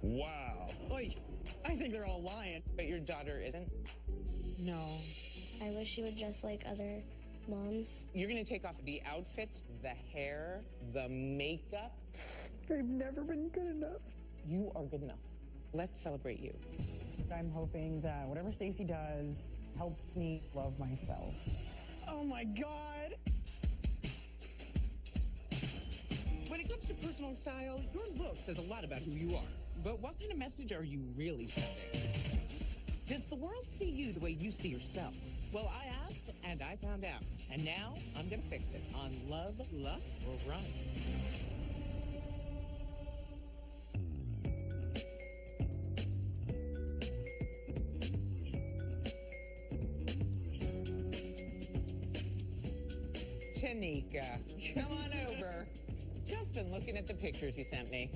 Wow. Oy, I think they're all lying. But your daughter isn't? No. I wish she would dress like other moms. You're gonna take off the outfit, the hair, the makeup. They've never been good enough. You are good enough. Let's celebrate you. I'm hoping that whatever Stacy does helps me love myself. Oh my God. When it comes to personal style, your look says a lot about who you are. But what kind of message are you really sending? Does the world see you the way you see yourself? Well, I asked and I found out. And now I'm gonna fix it on Love, Lust, or Run. Tanika, come on over. Just been looking at the pictures you sent me.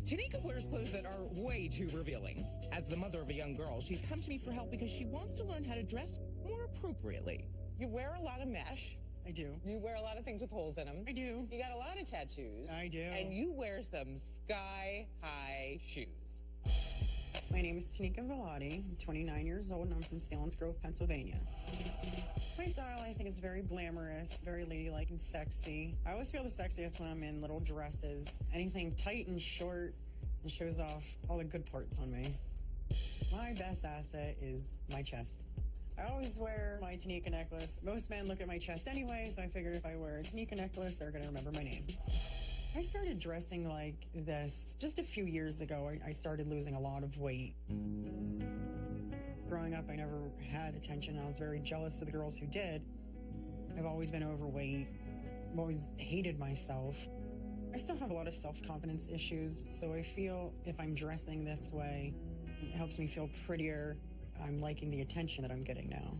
Tanika wears clothes that are way too revealing. As the mother of a young girl, she's come to me for help because she wants to learn how to dress more appropriately. You wear a lot of mesh. I do. You wear a lot of things with holes in them. I do. You got a lot of tattoos. I do. And you wear some sky-high shoes. My name is Tanika Velati. I'm 29 years old and I'm from Selinsgrove, Pennsylvania. My style, I think, is very glamorous, very ladylike and sexy. I always feel the sexiest when I'm in little dresses. Anything tight and short and shows off all the good parts on me. My best asset is my chest. I always wear my Tanika necklace. Most men look at my chest anyway, so I figured if I wear a Tanika necklace, they're going to remember my name. I started dressing like this just a few years ago. I started losing a lot of weight. Growing up, I never had attention. I was very jealous of the girls who did. I've always been overweight. I've always hated myself. I still have a lot of self-confidence issues, so I feel if I'm dressing this way, it helps me feel prettier. I'm liking the attention that I'm getting now.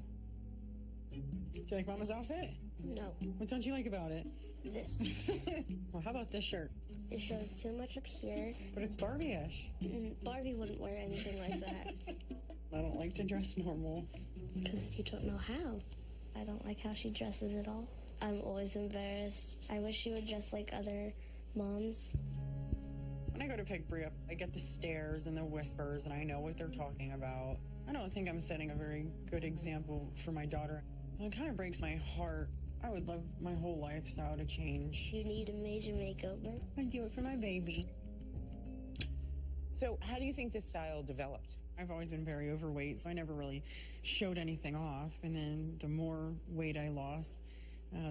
Do you like Mama's outfit? No, What don't you like about it? this. Well, how about this shirt? It shows too much up here. But it's Barbie-ish. Barbie wouldn't wear anything like that. I don't like to dress normal. Because you don't know how. I don't like how she dresses at all. I'm always embarrassed. I wish she would dress like other moms. When I go to pick Brie up, I get the stares and the whispers, and I know what they're talking about. I don't think I'm setting a very good example for my daughter. It kind of breaks my heart. I would love my whole lifestyle to change. You need a major makeover. I do it for my baby. So how do you think this style developed? I've always been very overweight, so I never really showed anything off. And then the more weight I lost,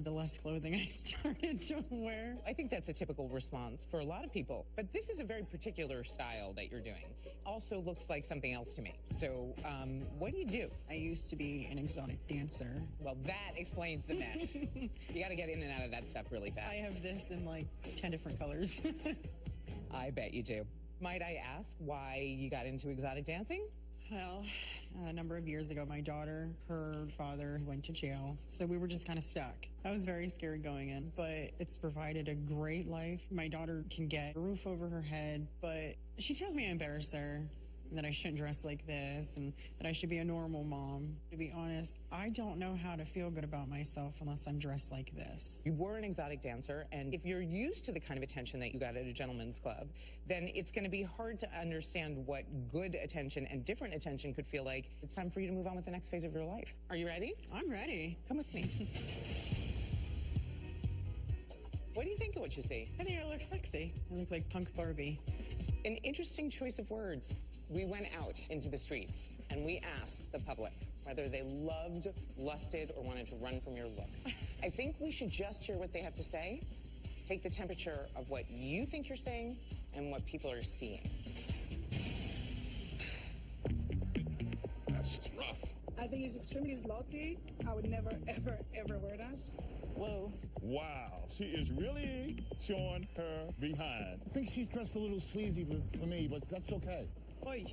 the less clothing I started to wear. I think that's a typical response for a lot of people. But this is a very particular style that you're doing. Also looks like something else to me. So what do? I used to be an exotic dancer. Well, that explains the mesh. You got to get in and out of that stuff really fast. I have this in like 10 different colors. I bet you do. Might I ask why you got into exotic dancing? Well, a number of years ago, my daughter, her father went to jail, so we were just kind of stuck. I was very scared going in, but it's provided a great life. My daughter can get a roof over her head, but she tells me I embarrass her, that I shouldn't dress like this, and that I should be a normal mom. To be honest, I don't know how to feel good about myself unless I'm dressed like this. You were an exotic dancer, and if you're used to the kind of attention that you got at a gentleman's club, then it's going to be hard to understand what good attention and different attention could feel like. It's time for you to move on with the next phase of your life. Are you ready? I'm ready. Come with me. What do you think of what you see? I think I look sexy. I look like punk Barbie. An interesting choice of words. We went out into the streets and we asked the public whether they loved, lusted, or wanted to run from your look. I think we should just hear what they have to say, take the temperature of what you think you're saying and what people are seeing. That's just rough. I think it's extremely slutty. I would never, ever, ever wear that. Whoa. Wow. She is really showing her behind. I think she's dressed a little sleazy for me, but that's okay. Oi.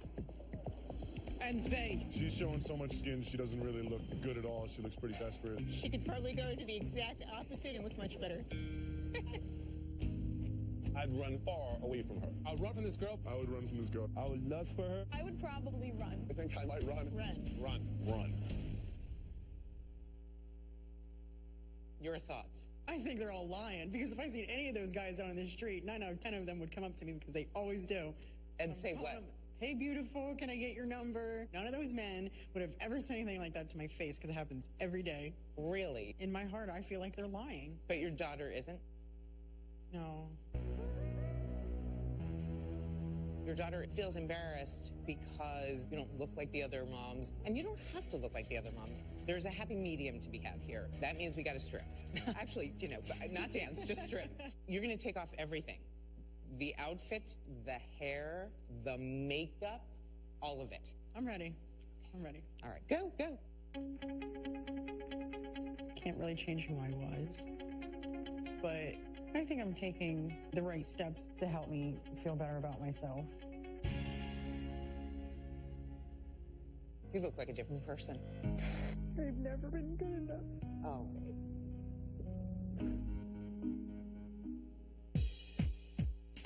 And they. She's showing so much skin, she doesn't really look good at all. She looks pretty desperate. She could probably go into the exact opposite and look much better. I'd run far away from her. I'll run from this girl. I would run from this girl. I would lust for her. I would probably run. I think I might run. Run. Run. Your thoughts? I think they're all lying, because if I seen any of those guys out on the street, 9 out of 10 of them would come up to me, because they always do. And say what? Him, hey, beautiful, can I get your number? None of those men would have ever said anything like that to my face because it happens every day. Really? In my heart, I feel like they're lying. But your daughter isn't? No. Your daughter feels embarrassed because you don't look like the other moms, and you don't have to look like the other moms. There's a happy medium to be had here. That means we got to strip. Actually, not dance, just strip. You're going to take off everything. The outfit, the hair, the makeup, all of it. I'm ready. I'm ready. All right, go. Can't really change who I was, but I think I'm taking the right steps to help me feel better about myself. You look like a different person. I've never been good enough. Oh,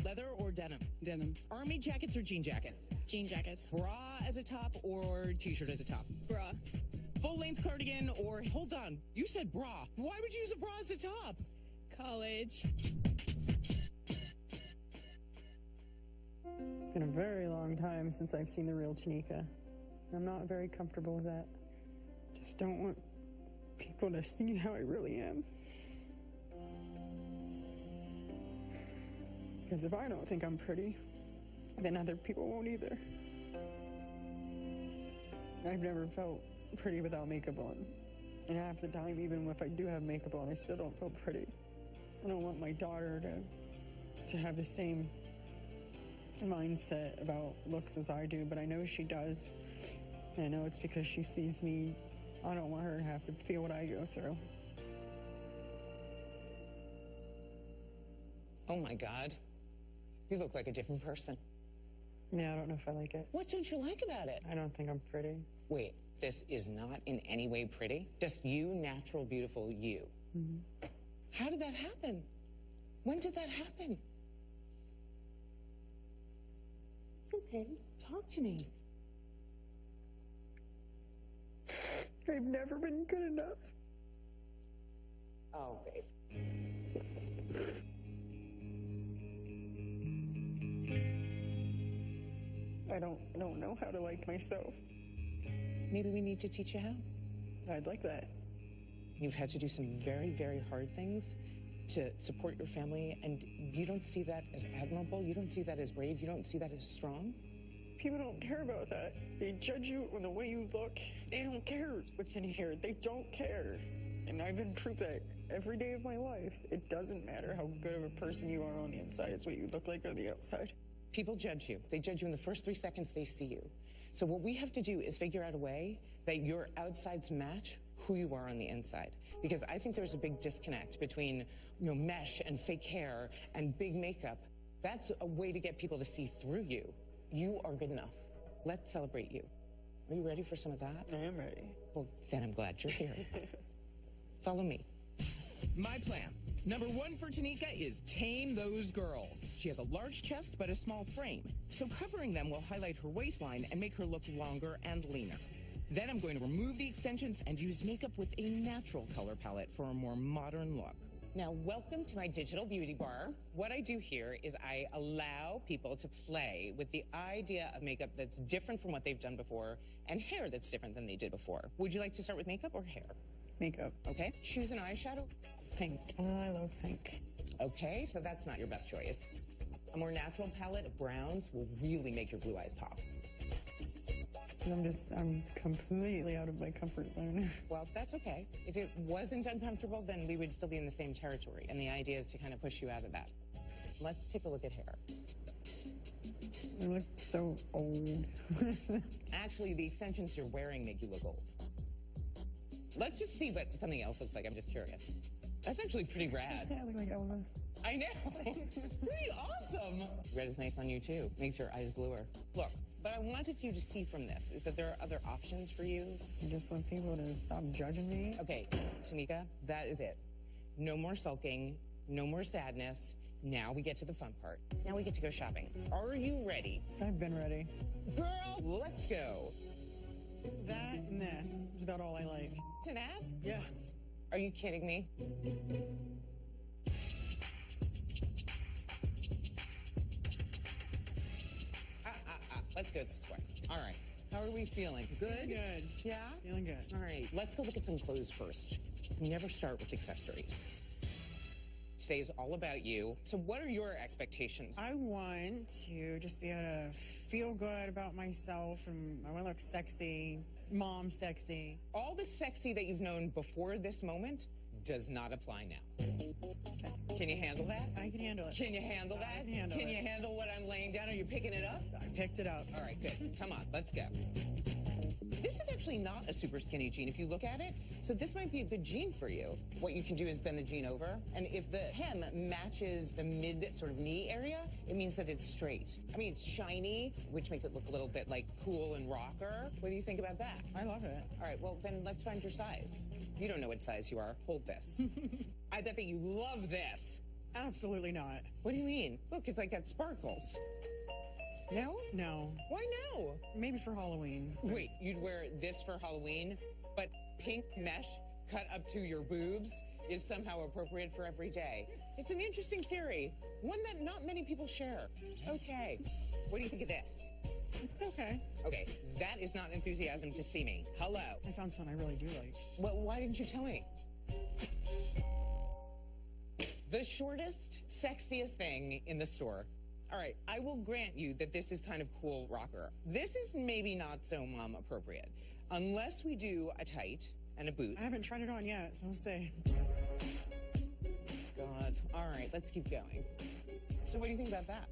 Leather or denim? Denim. Army jackets or jean jackets? Jean jackets. Bra as a top or t-shirt as a top? Bra. Full-length cardigan or, hold on, you said bra. Why would you use a bra as a top? College. It's been a very long time since I've seen the real Tanika. I'm not very comfortable with that. Just don't want people to see how I really am. Because if I don't think I'm pretty, then other people won't either. I've never felt pretty without makeup on. And half the time, even if I do have makeup on, I still don't feel pretty. I don't want my daughter to have the same mindset about looks as I do, but I know she does. And I know it's because she sees me. I don't want her to have to feel what I go through. Oh my God. You look like a different person. Yeah, I don't know if I like it. What don't you like about it? I don't think I'm pretty. Wait, this is not in any way pretty? Just you, natural, beautiful you. Mm-hmm. How did that happen? When did that happen? It's okay. Talk to me. I've never been good enough. Oh, babe. I don't know how to like myself. Maybe we need to teach you how. I'd like that. You've had to do some very, very hard things to support your family, and you don't see that as admirable. You don't see that as brave. You don't see that as strong. People don't care about that. They judge you on the way you look. They don't care what's in here. They don't care. And I've been proof that every day of my life. It doesn't matter how good of a person you are on the inside. It's what you look like on the outside. People judge you. They judge you in the first 3 seconds they see you. So what we have to do is figure out a way that your outsides match who you are on the inside. Because I think there's a big disconnect between, mesh and fake hair and big makeup. That's a way to get people to see through you. You are good enough. Let's celebrate you. Are you ready for some of that? I am ready. Well, then I'm glad you're here. Follow me. My plan. Number 1 for Tanika is tame those girls. She has a large chest but a small frame, so covering them will highlight her waistline and make her look longer and leaner. Then I'm going to remove the extensions and use makeup with a natural color palette for a more modern look. Now, welcome to my digital beauty bar. What I do here is I allow people to play with the idea of makeup that's different from what they've done before and hair that's different than they did before. Would you like to start with makeup or hair? Makeup. Okay, choose an eyeshadow. Pink. Oh, I love pink. Okay, so that's not your best choice. A more natural palette of browns will really make your blue eyes pop. I'm completely out of my comfort zone. Well, that's okay. If it wasn't uncomfortable, then we would still be in the same territory. And the idea is to kind of push you out of that. Let's take a look at hair. I look so old. Actually, the extensions you're wearing make you look old. Let's just see what something else looks like. I'm just curious. That's actually pretty rad. Yeah, I look like Elvis. I know. Pretty awesome. Red is nice on you, too. Makes your eyes bluer. Look, what I wanted you to see from this is that there are other options for you. I just want people to stop judging me. Okay, Tanika, that is it. No more sulking. No more sadness. Now we get to the fun part. Now we get to go shopping. Are you ready? I've been ready. Girl, let's go. That and this is about all I like. An ass? Yes. Are you kidding me? let's go this way. All right. How are we feeling? Good? Good. Yeah? Feeling good. All right, let's go look at some clothes first. You never start with accessories. Today's all about you. So what are your expectations? I want to just be able to feel good about myself, and I want to look sexy, mom sexy. All the sexy that you've known before this moment does not apply now. Okay. Can you handle that? I can handle it. Can you handle that? I can handle Can it. you handle what I'm laying down? Are you picking it up? I picked it up. All right, good. Come on, let's go. This is actually not a super skinny jean if you look at it. So this might be a good jean for you. What you can do is bend the jean over. And if the hem matches the mid sort of knee area, it means that it's straight. I mean, it's shiny, which makes it look a little bit like cool and rocker. What do you think about that? I love it. All right, well, then let's find your size. You don't know what size you are. Hold this. I bet that you love this. Absolutely not. What do you mean? Look, it's like got sparkles. No? No. Why no? Maybe for Halloween. Wait, you'd wear this for Halloween, but pink mesh cut up to your boobs is somehow appropriate for every day. It's an interesting theory, one that not many people share. Okay, what do you think of this? It's okay. Okay, that is not enthusiasm to see me. Hello. I found something I really do like. Well, why didn't you tell me? The shortest, sexiest thing in the store. All right, I will grant you that this is kind of cool rocker. This is maybe not so mom appropriate, unless we do a tight and a boot. I haven't tried it on yet, so I'll say. God. All right, let's keep going. So what do you think about that?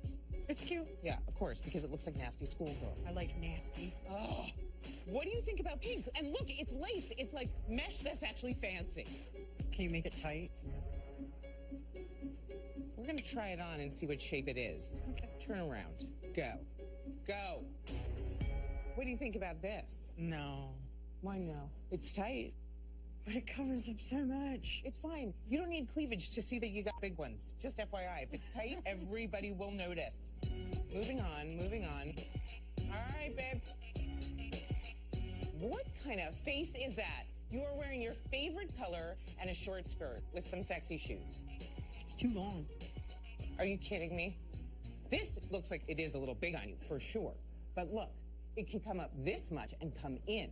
It's cute. Yeah, of course, because it looks like nasty schoolgirl. I like nasty. Oh, what do you think about pink? And look, it's lace. It's like mesh that's actually fancy. Can you make it tight? We're gonna try it on and see what shape it is. Okay. Turn around. Go. Go. What do you think about this? No. Why no? It's tight. But it covers up so much. It's fine. You don't need cleavage to see that you got big ones. Just FYI, if it's tight, everybody will notice. Moving on, moving on. All right, babe. What kind of face is that? You are wearing your favorite color and a short skirt with some sexy shoes. It's too long. Are you kidding me? This looks like it is a little big on you, for sure. But look, it can come up this much and come in,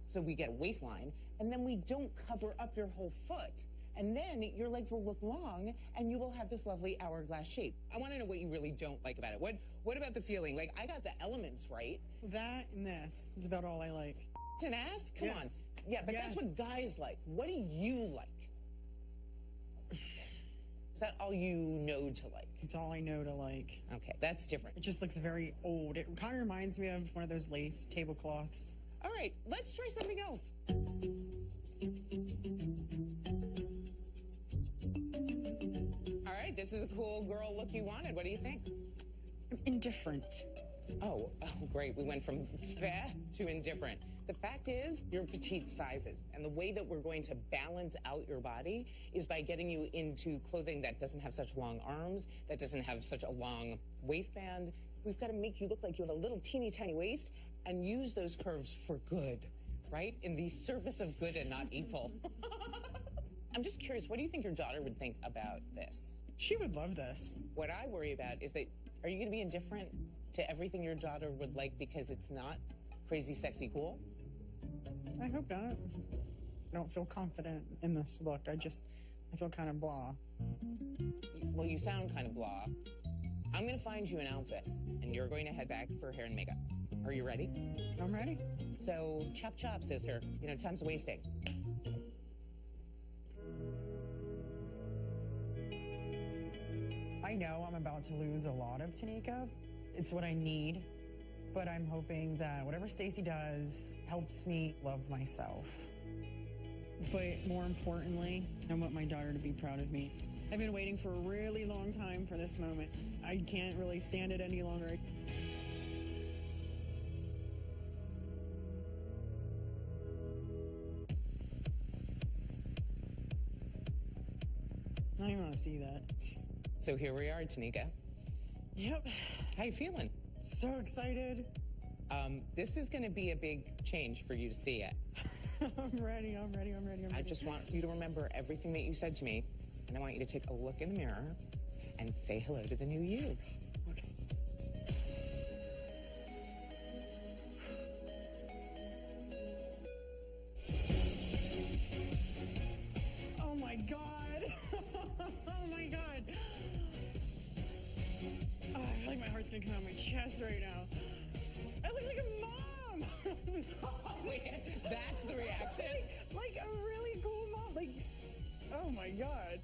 so we get a waistline, and then we don't cover up your whole foot. And then your legs will look long, and you will have this lovely hourglass shape. I want to know what you really don't like about it. What about the feeling? Like, I got the elements right. That and this is about all I like. It's an ass? Come on. Yes. Yeah, but Yes. that's what guys like. What do you like? Is that all you know to like? It's all I know to like. Okay, that's different. It just looks very old. It kind of reminds me of one of those lace tablecloths. All right, let's try something else. All right, this is a cool girl look you wanted. What do you think? I'm indifferent. Oh, great. We went from feh to indifferent. The fact is, you're petite sizes. And the way that we're going to balance out your body is by getting you into clothing that doesn't have such long arms, that doesn't have such a long waistband. We've got to make you look like you have a little teeny tiny waist and use those curves for good, right? In the service of good and not evil. I'm just curious, what do you think your daughter would think about this? She would love this. What I worry about is that, are you going to be indifferent to everything your daughter would like because it's not crazy, sexy, cool? I hope not. I don't feel confident in this look. I feel kind of blah. Well, you sound kind of blah. I'm going to find you an outfit, and you're going to head back for hair and makeup. Are you ready? I'm ready. So, chop chop, sister. You know, time's wasting. I know I'm about to lose a lot of Tanika. It's what I need. But I'm hoping that whatever Stacy does helps me love myself. But more importantly, I want my daughter to be proud of me. I've been waiting for a really long time for this moment. I can't really stand it any longer. I don't even want to see that. So here we are, Tanika. Yep. How you feeling? So excited. This is going to be a big change for you to see it. I'm ready. I just want you to remember everything that you said to me, and I want you to take a look in the mirror and say hello to the new you. Okay. That's the reaction? Like a really cool mom. Like, oh my God.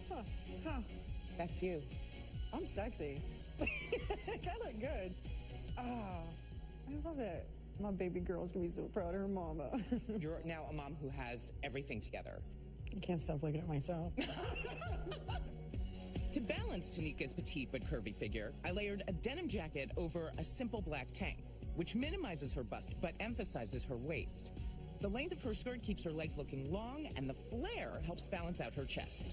Huh. Back to you. I'm sexy. I look good. Oh, I love it. My baby girl's gonna be so proud of her mama. You're now a mom who has everything together. I can't stop looking at myself. To balance Tanika's petite but curvy figure, I layered a denim jacket over a simple black tank, which minimizes her bust but emphasizes her waist. The length of her skirt keeps her legs looking long, and the flare helps balance out her chest.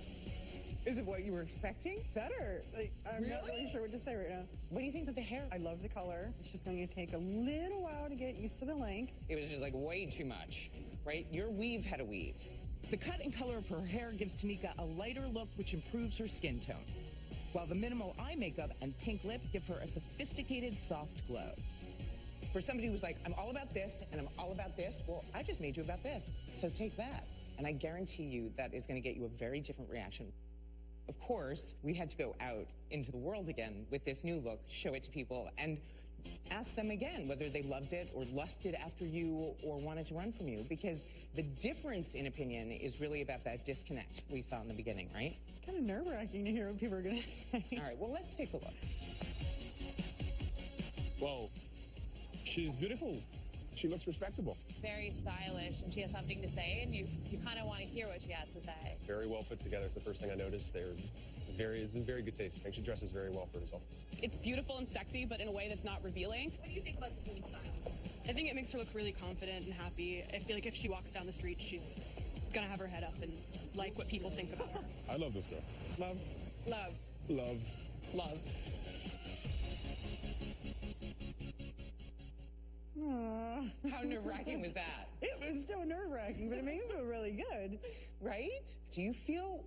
Is it what you were expecting? Better. Like, I'm not really sure what to say right now. What do you think of the hair? I love the color. It's just going to take a little while to get used to the length. It was just like way too much, right? Your weave had a weave. The cut and color of her hair gives Tanika a lighter look, which improves her skin tone, while the minimal eye makeup and pink lip give her a sophisticated, soft glow. For somebody who's like, I'm all about this and I'm all about this, well, I just made you about this. So take that. And I guarantee you that is going to get you a very different reaction. Of course, we had to go out into the world again with this new look, show it to people, and ask them again whether they loved it or lusted after you or wanted to run from you, because the difference in opinion is really about that disconnect we saw in the beginning, right? It's kind of nerve-wracking to hear what people are going to say. All right, well, let's take a look. Well, she's beautiful. She looks respectable. Very stylish, and she has something to say, and you kind of want to hear what she has to say. Very well put together. It's the first thing I noticed. It's in very good taste. I think she dresses very well for herself. It's beautiful and sexy, but in a way that's not revealing. What do you think about this new style? I think it makes her look really confident and happy. I feel like if she walks down the street, she's gonna have her head up and like what people think about her. I love this girl. Love. Love. Love. Love. How nerve-wracking was that? It was still nerve-wracking, but it made me feel really good. Right? Do you feel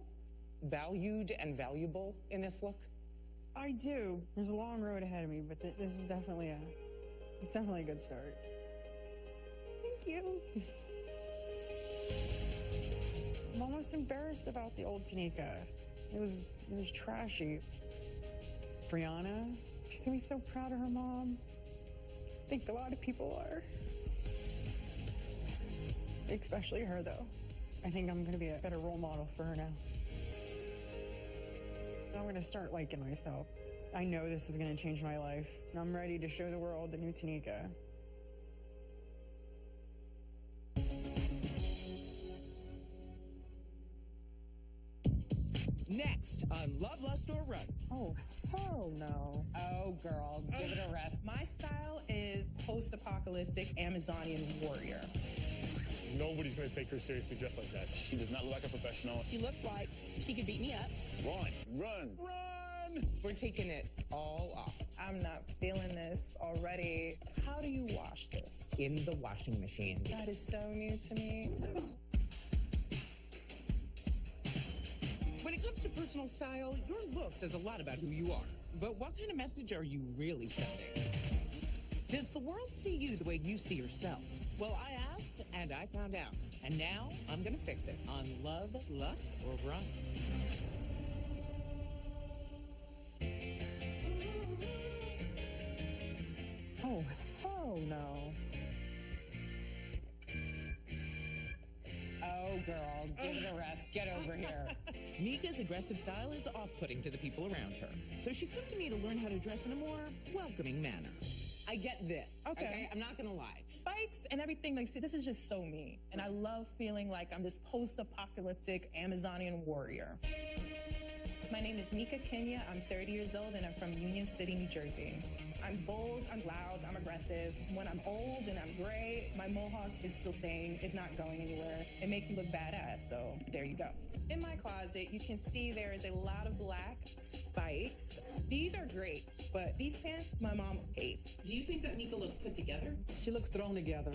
valued and valuable in this look? I do. There's a long road ahead of me, but this is definitely a good start. Thank you. I'm almost embarrassed about the old Tanika. It was trashy. Brianna, she's gonna be so proud of her mom. I think a lot of people are. Especially her, though. I think I'm gonna be a better role model for her now. I'm gonna start liking myself. I know this is gonna change my life, and I'm ready to show the world the new Tanika. Next on Love, Lust, or Run. Oh, hell no. Oh, girl, give it a rest. My style is post-apocalyptic Amazonian warrior. Nobody's going to take her seriously dressed like that. She does not look like a professional. She looks like she could beat me up. Run. We're taking it all off. I'm not feeling this already. How do you wash this? In the washing machine. That is so new to me. When it comes to personal style, your look says a lot about who you are. But what kind of message are you really sending? Does the world see you the way you see yourself? Well, I asked, and I found out. And now I'm going to fix it on Love, Lust, or Run. Oh, hell no. Oh, girl, give it a rest. Get over here. Mika's aggressive style is off-putting to the people around her. So she's come to me to learn how to dress in a more welcoming manner. I get this. Okay. I'm not going to lie. Spikes and everything, like, see, this is just so me. And I love feeling like I'm this post-apocalyptic Amazonian warrior. My name is Mika Kenya. I'm 30 years old, and I'm from Union City, New Jersey. I'm bold, I'm loud, I'm aggressive. When I'm old and I'm gray, my mohawk is still staying. It's not going anywhere. It makes me look badass, so there you go. In my closet, you can see there is a lot of black spikes. These are great, but these pants, my mom hates. Do you think that Mika looks put together? She looks thrown together.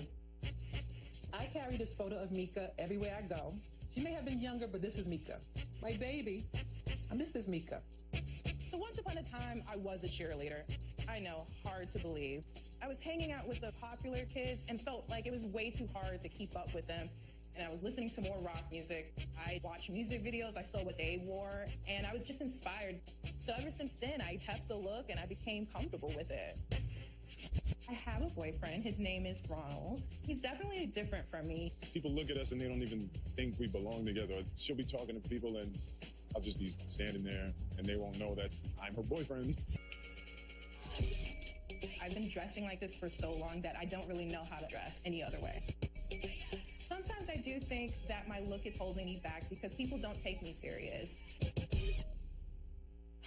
I carry this photo of Mika everywhere I go. She may have been younger, but this is Mika. My baby. I miss this Mika. So once upon a time, I was a cheerleader. I know, hard to believe. I was hanging out with the popular kids and felt like it was way too hard to keep up with them. And I was listening to more rock music. I watched music videos, I saw what they wore, and I was just inspired. So ever since then, I kept the look and I became comfortable with it. I have a boyfriend. His name is Ronald. He's definitely different from me. People look at us and they don't even think we belong together. She'll be talking to people and I'll just be standing there and they won't know I'm her boyfriend. I've been dressing like this for so long that I don't really know how to dress any other way. Sometimes I do think that my look is holding me back because people don't take me serious.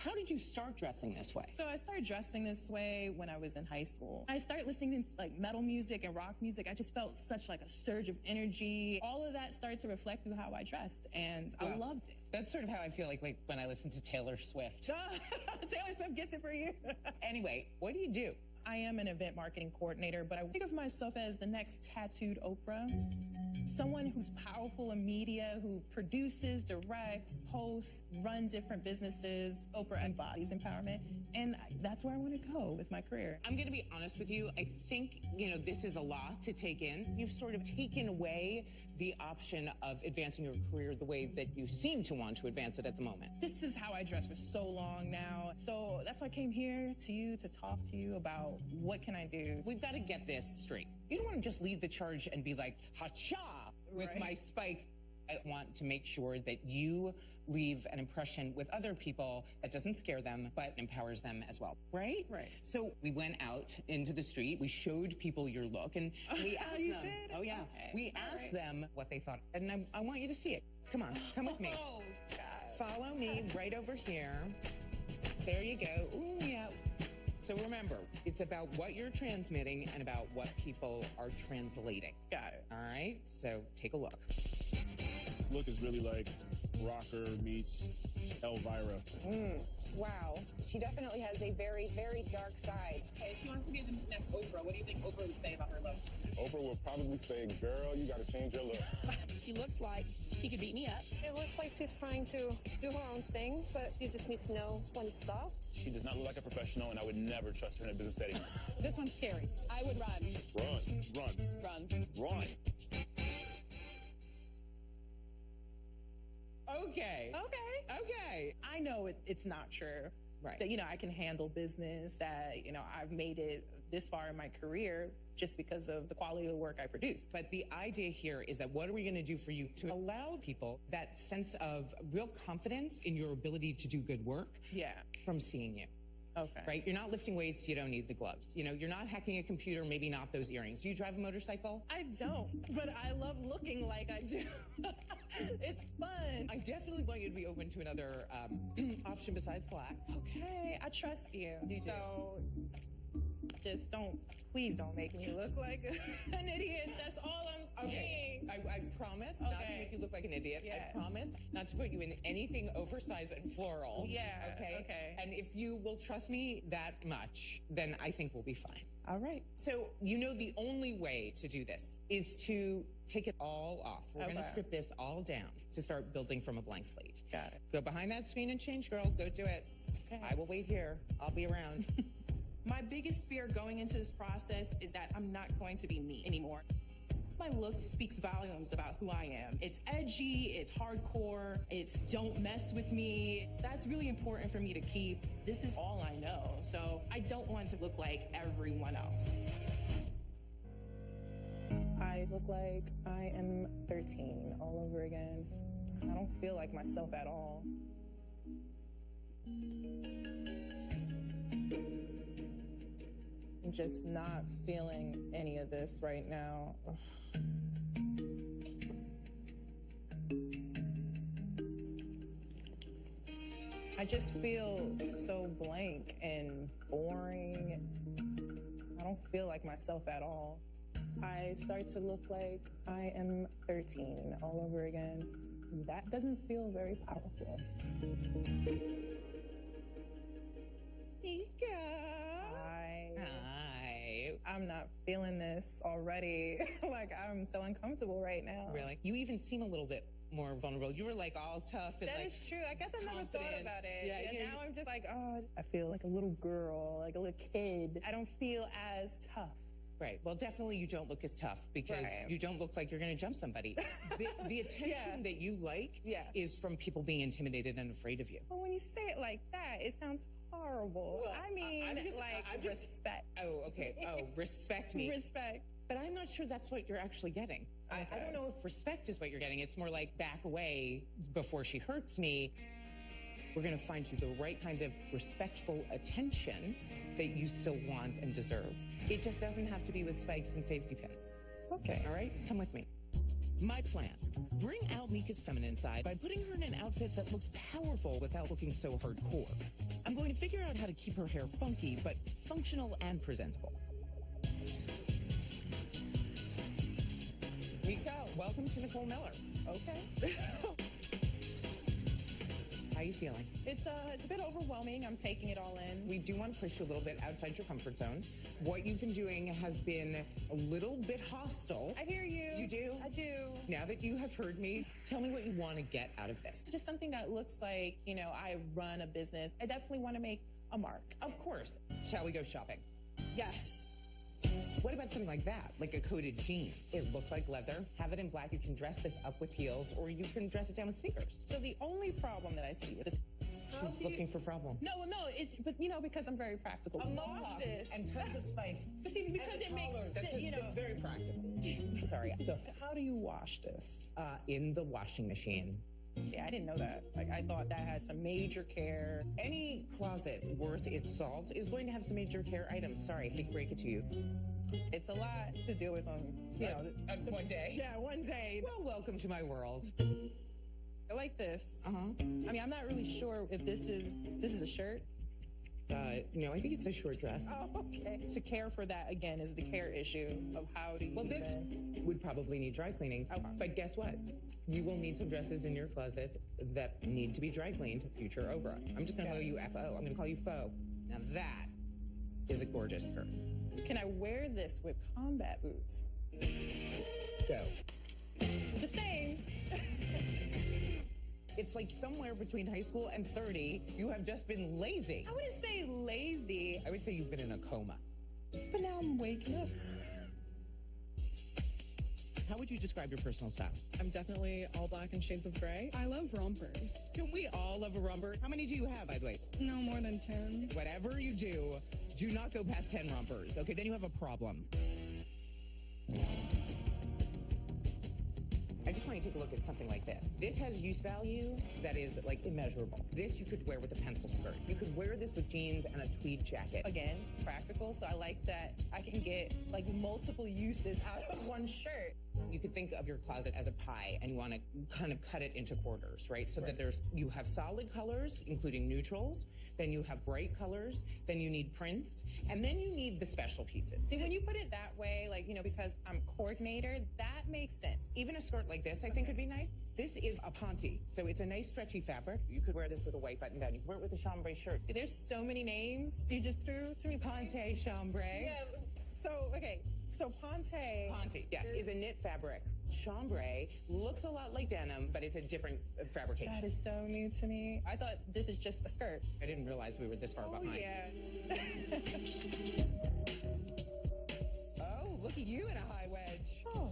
How did you start dressing this way? So I started dressing this way when I was in high school. I started listening to like metal music and rock music. I just felt such like a surge of energy. All of that started to reflect through how I dressed, and I loved it. That's sort of how I feel like when I listen to Taylor Swift. Taylor Swift gets it for you. Anyway, what do you do? I am an event marketing coordinator, but I think of myself as the next tattooed Oprah. Someone who's powerful in media, who produces, directs, hosts, run different businesses. Oprah embodies empowerment. And that's where I want to go with my career. I'm going to be honest with you. I think, this is a lot to take in. You've sort of taken away the option of advancing your career the way that you seem to want to advance it at the moment. This is how I dress for so long now. So that's why I came here to you to talk to you about what can I do. We've got to get this straight. You don't want to just lead the charge and be like, ha-cha, with my spikes. I want to make sure that you leave an impression with other people that doesn't scare them, but empowers them as well, right? Right. So we went out into the street, we showed people your look, and we asked them. Did? Oh, yeah. Okay. We asked them what they thought. And I want you to see it. Come on, come with me. Oh, God. Follow me right over here. There you go. Ooh, yeah. So remember, it's about what you're transmitting and about what people are translating. Got it. All right? So take a look. This look is really like rocker meets Elvira. Wow. She definitely has a very, very dark side. Okay, she wants to be the next Oprah. What do you think Oprah would say about her look? Oprah will probably say, girl, you got to change your look. She looks like she could beat me up. It looks like she's trying to do her own thing, but you just need to know when to stop. She does not look like a professional, and I would never trust her in a business setting. This one's scary. I would run. Run. Run. Okay. I know it's not true. Right. That, I can handle business, that, I've made it this far in my career just because of the quality of the work I produce. But the idea here is that what are we going to do for you to allow people that sense of real confidence in your ability to do good work from seeing you? Okay. Right? You're not lifting weights. You don't need the gloves. You're not hacking a computer, maybe not those earrings. Do you drive a motorcycle? I don't, but I love looking like I do. It's fun. I definitely want you to be open to another option besides black. Okay, I trust you. You do. So just please don't make me look like an idiot. That's all I'm saying. I promise not to make you look like an idiot. Yeah. I promise not to put you in anything oversized and floral. Yeah. Okay? And if you will trust me that much, then I think we'll be fine. All right. So, the only way to do this is to take it all off. We're going to strip this all down to start building from a blank slate. Got it. Go behind that screen and change, girl. Go do it. Okay. I will wait here. I'll be around. My biggest fear going into this process is that I'm not going to be me anymore. My look speaks volumes about who I am. It's edgy, it's hardcore, it's don't mess with me. That's really important for me to keep. This is all I know, so I don't want to look like everyone else. I look like I am 13 all over again. I don't feel like myself at all. I'm just not feeling any of this right now. I just feel so blank and boring. I don't feel like myself at all. I start to look like I am 13 all over again. That doesn't feel very powerful. Mika. Hi. I'm not feeling this already. Like, I'm so uncomfortable right now. Really? You even seem a little bit more vulnerable. You were like all tough and That is true. I guess I never thought about it. Yeah, now I'm just like, I feel like a little girl, like a little kid. I don't feel as tough. Right. Well, definitely you don't look as tough because you don't look like you're going to jump somebody. The attention that you like is from people being intimidated and afraid of you. Well, when you say it like that, it sounds horrible. Well, I mean, I'm just respect. Oh, okay. Oh, respect me. Respect. But I'm not sure that's what you're actually getting. Okay. I don't know if respect is what you're getting. It's more like back away before she hurts me. We're going to find you the right kind of respectful attention that you still want and deserve. It just doesn't have to be with spikes and safety pins. Okay. All right? Come with me. My plan. Bring out Mika's feminine side by putting her in an outfit that looks powerful without looking so hardcore. I'm going to figure out how to keep her hair funky, but functional and presentable. Mika, welcome to Nicole Miller. Okay. How are you feeling? It's a bit overwhelming. I'm taking it all in. We do want to push you a little bit outside your comfort zone. What you've been doing has been a little bit hostile. I hear you. You do? I do. Now that you have heard me, tell me what you want to get out of this. Just something that looks like, I run a business. I definitely want to make a mark. Of course. Shall we go shopping? Yes. What about something like that? Like a coated jean. It looks like leather. Have it in black. You can dress this up with heels, or you can dress it down with sneakers. So the only problem that I see with this... She's looking for problem. No, but because I'm very practical. Wash this. And tons of spikes. But see, because it makes sense, It's very practical. Sorry. So how do you wash this? In the washing machine. See, I didn't know that. I thought that had some major care. Any closet worth its salt is going to have some major care items. Sorry, hate to break it to you. It's a lot to deal with on, one day. Yeah, one day. Well, welcome to my world. I like this. Uh-huh. I mean, I'm not really sure if this is a shirt. No, I think it's a short dress. Oh, okay. To care for that, again, is the care issue of how do you... Well, this would probably need dry cleaning. Okay. But guess what? You will need some dresses in your closet that need to be dry cleaned, future Oprah. I'm just going to call you F-O. I'm going to call you Faux. Now that is a gorgeous skirt. Can I wear this with combat boots? Go. Just saying. It's like somewhere between high school and 30, you have just been lazy. I wouldn't say lazy. I would say you've been in a coma. But now I'm waking up. How would you describe your personal style? I'm definitely all black and shades of gray. I love rompers. Don't we all love a romper? How many do you have, by the way? No more than 10. Whatever you do not go past 10 rompers, okay? Then you have a problem. I just want you to take a look at something like this. This has use value that is like immeasurable. This you could wear with a pencil skirt. You could wear this with jeans and a tweed jacket. Again, practical. So I like that I can get like multiple uses out of one shirt. You could think of your closet as a pie and you want to kind of cut it into quarters, right? So that you have solid colors, including neutrals, then you have bright colors, then you need prints, and then you need the special pieces. See, when you put it that way, because I'm coordinator, that makes sense. Even a skirt like this, I think, would be nice. This is a ponte, so it's a nice stretchy fabric. You could wear this with a white button down. You could wear it with a chambray shirt. See, there's so many names you just threw to me. Ponte, chambray. Yeah, so ponte. Ponte, yes, is a knit fabric. Chambray looks a lot like denim, but it's a different fabrication. That is so new to me. I thought this is just a skirt. I didn't realize we were this far behind. Yeah. Oh, look at you in a high wedge. Oh,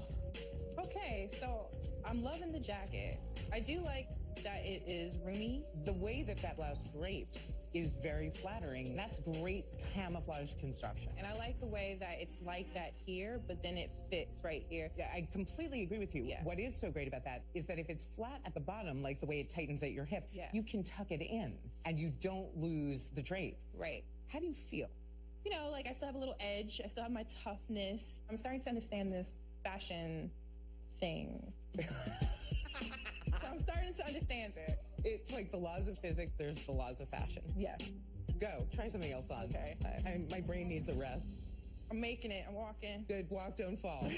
okay. So I'm loving the jacket. I do like that it is roomy. The way that blouse drapes is very flattering. That's great camouflage construction. And I like the way that it's like that here, but then it fits right here. Yeah, I completely agree with you. Yeah. What is so great about that is that if it's flat at the bottom, like the way it tightens at your hip, you can tuck it in and you don't lose the drape. Right. How do you feel? I still have a little edge. I still have my toughness. I'm starting to understand this fashion thing. So I'm starting to understand it. It's like the laws of physics, there's the laws of fashion. Yeah. Go, try something else on. Okay. My brain needs a rest. I'm making it, I'm walking. Good, walk, don't fall.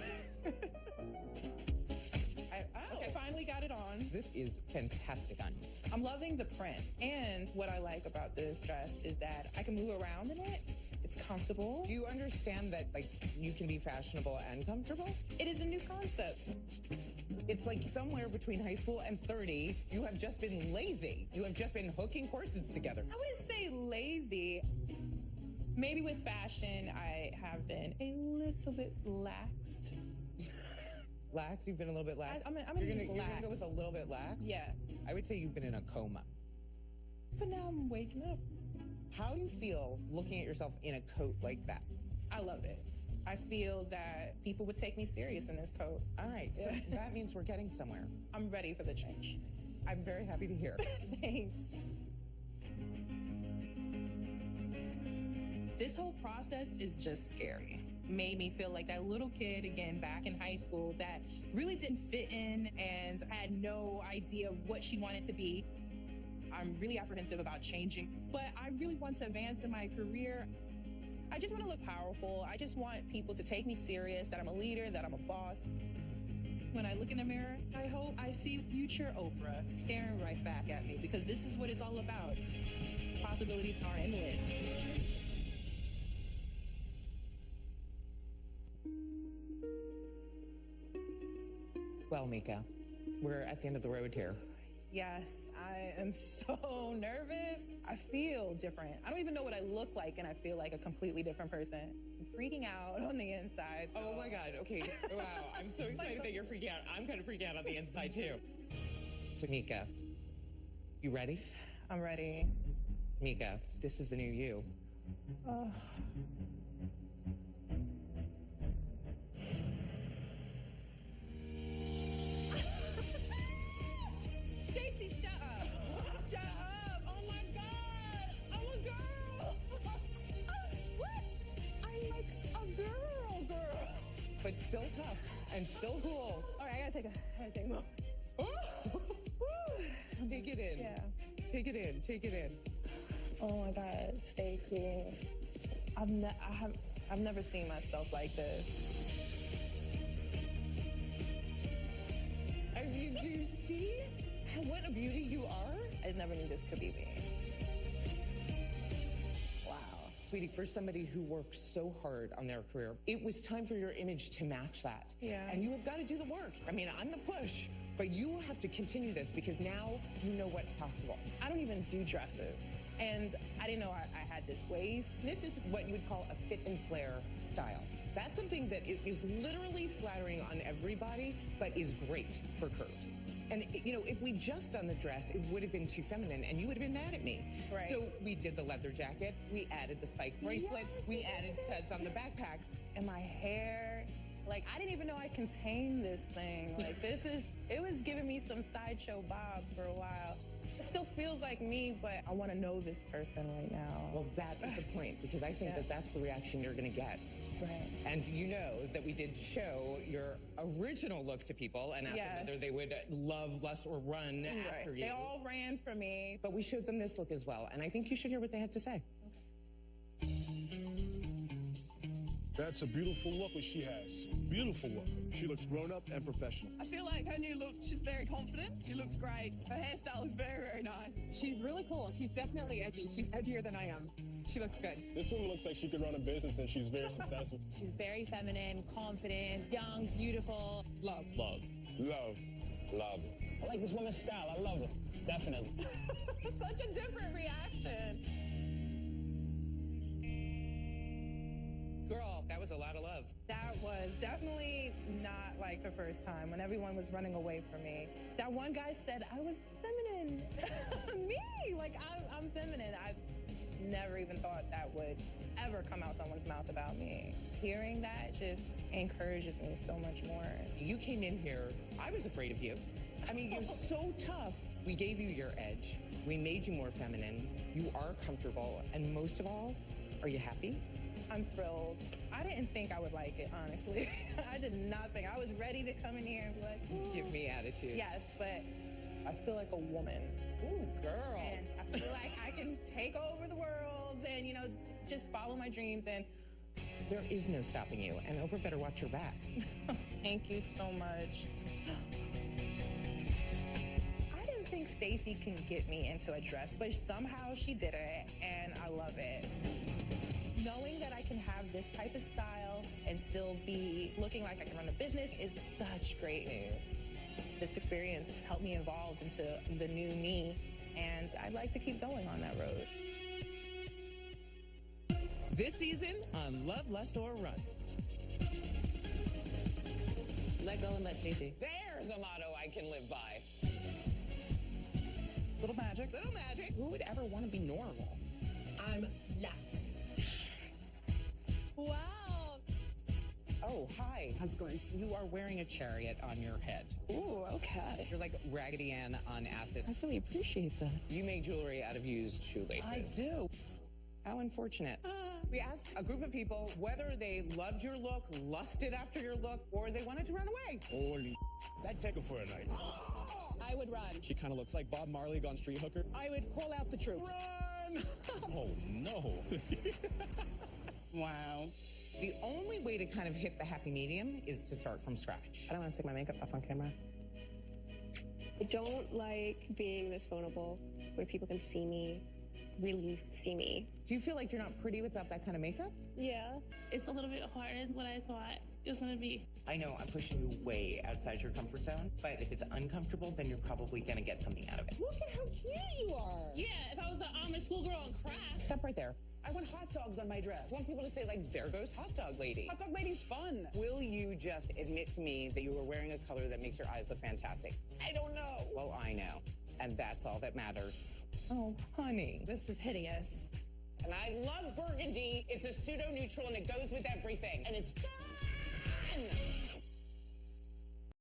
Okay, finally got it on. This is fantastic on you. I'm loving the print. And what I like about this dress is that I can move around in it. It's comfortable. Do you understand that, you can be fashionable and comfortable? It is a new concept. It's like somewhere between high school and 30, you have just been lazy. You have just been hooking corsets together. I wouldn't say lazy. Maybe with fashion, I have been a little bit laxed. Lax? You've been a little bit lax? I'm you're gonna go with a little bit lax? Yes. I would say you've been in a coma. But now I'm waking up. How do you feel looking at yourself in a coat like that? I love it. I feel that people would take me serious in this coat. All right, so that means we're getting somewhere. I'm ready for the change. I'm very happy to hear. Thanks. This whole process is just scary. Made me feel like that little kid again back in high school that really didn't fit in and had no idea what she wanted to be. I'm really apprehensive about changing, but I really want to advance in my career. I just want to look powerful. I just want people to take me serious, that I'm a leader, that I'm a boss. When I look in the mirror, I hope I see future Oprah staring right back at me, because this is what it's all about. Possibilities are endless. Well, Mika, we're at the end of the road here. Yes, I am so nervous. I feel different. I don't even know what I look like, and I feel like a completely different person. I'm freaking out on the inside. So. Oh my God, okay. Wow, I'm so excited that you're freaking out. I'm kind of freaking out on the inside too. So Mika, you ready? I'm ready. Mika, this is the new you. Stacey, shut up. Shut up. Oh my God. I'm a girl. What? I'm like a girl. But still tough and still cool. All right, I gotta take a moment. Take it in. Yeah. Take it in. Take it in. Oh my God, Stacey. I've never seen myself like this. I mean, do you see what a beauty you are? I never knew this could be me. Wow. Sweetie, for somebody who worked so hard on their career, it was time for your image to match that. Yeah. And you have got to do the work. I mean, I'm the push, but you have to continue this because now you know what's possible. I don't even do dresses. And I didn't know I had this waist. This is what you would call a fit and flare style. That's something that is literally flattering on everybody, but is great for curves. And, you know, if we just done the dress, it would have been too feminine, and you would have been mad at me. Right. So we did the leather jacket, we added the spike bracelet, we added studs on the backpack. And my hair, like, I didn't even know I contained this thing. Like, it was giving me some Sideshow Bob for a while. It still feels like me, but I want to know this person right now. Well, that is the point, because I think that that's the reaction you're going to get. Right. And you know that we did show your original look to people and asked them whether they would love, lust, or run after you. They all ran for me. But we showed them this look as well, and I think you should hear what they had to say. That's a beautiful look that she has. Beautiful look. She looks grown up and professional. I feel like her new look, she's very confident. She looks great. Her hairstyle is very, very nice. She's really cool. She's definitely edgy. She's edgier than I am. She looks good. This woman looks like she could run a business and she's very successful. She's very feminine, confident, young, beautiful. Love. Love. Love. Love. I like this woman's style. I love her. Definitely. Such a different reaction. Girl, that was a lot of love. That was definitely not like the first time when everyone was running away from me. That one guy said I was feminine. Me? Like, I'm feminine. I've never even thought that would ever come out someone's mouth about me. Hearing that just encourages me so much more. You came in here, I was afraid of you. I mean, you're so tough. We gave you your edge. We made you more feminine. You are comfortable. And most of all, are you happy? I'm thrilled. I didn't think I would like it, honestly. I did not think. I was ready to come in here and be like, ooh. Give me attitude. Yes, but I feel like a woman. Ooh, girl. And I feel like I can take over the world and, you know, just follow my dreams. And there is no stopping you. And Oprah better watch your back. Thank you so much. I didn't think Stacey can get me into a dress, but somehow she did it, and I love it. Knowing that I can have this type of style and still be looking like I can run a business is such great news. This experience helped me evolve into the new me, and I'd like to keep going on that road. This season on Love, Lust, or Run. Let go and let Stacey. There's a motto I can live by. Little magic. Little magic. Who would ever want to be normal? I'm nuts. Wow. How's it going? You are wearing a chariot on your head. Ooh, okay. You're like Raggedy Ann on acid. I really appreciate that. You make jewelry out of used shoelaces. I do. How unfortunate. We asked a group of people whether they loved your look, lusted after your look, or they wanted to run away. Holy, I'd take her for a night. I would run. She kind of looks like Bob Marley gone street hooker. I would call out the troops. Run! Oh, no. Wow. The only way to kind of hit the happy medium is to start from scratch. I don't want to take my makeup off on camera. I don't like being this vulnerable where people can see me, really see me. Do you feel like you're not pretty without that kind of makeup? Yeah. It's a little bit harder than what I thought it was going to be. I know I'm pushing you way outside your comfort zone, but if it's uncomfortable, then you're probably going to get something out of it. Look at how cute you are. Yeah, if I was an Amish schoolgirl in craft. Stop right there. I want hot dogs on my dress. I want people to say, like, there goes hot dog lady. Hot dog lady's fun. Will you just admit to me that you were wearing a color that makes your eyes look fantastic? I don't know. Well, I know. And that's all that matters. Oh, honey, this is hideous. And I love burgundy. It's a pseudo-neutral and it goes with everything. And it's fun!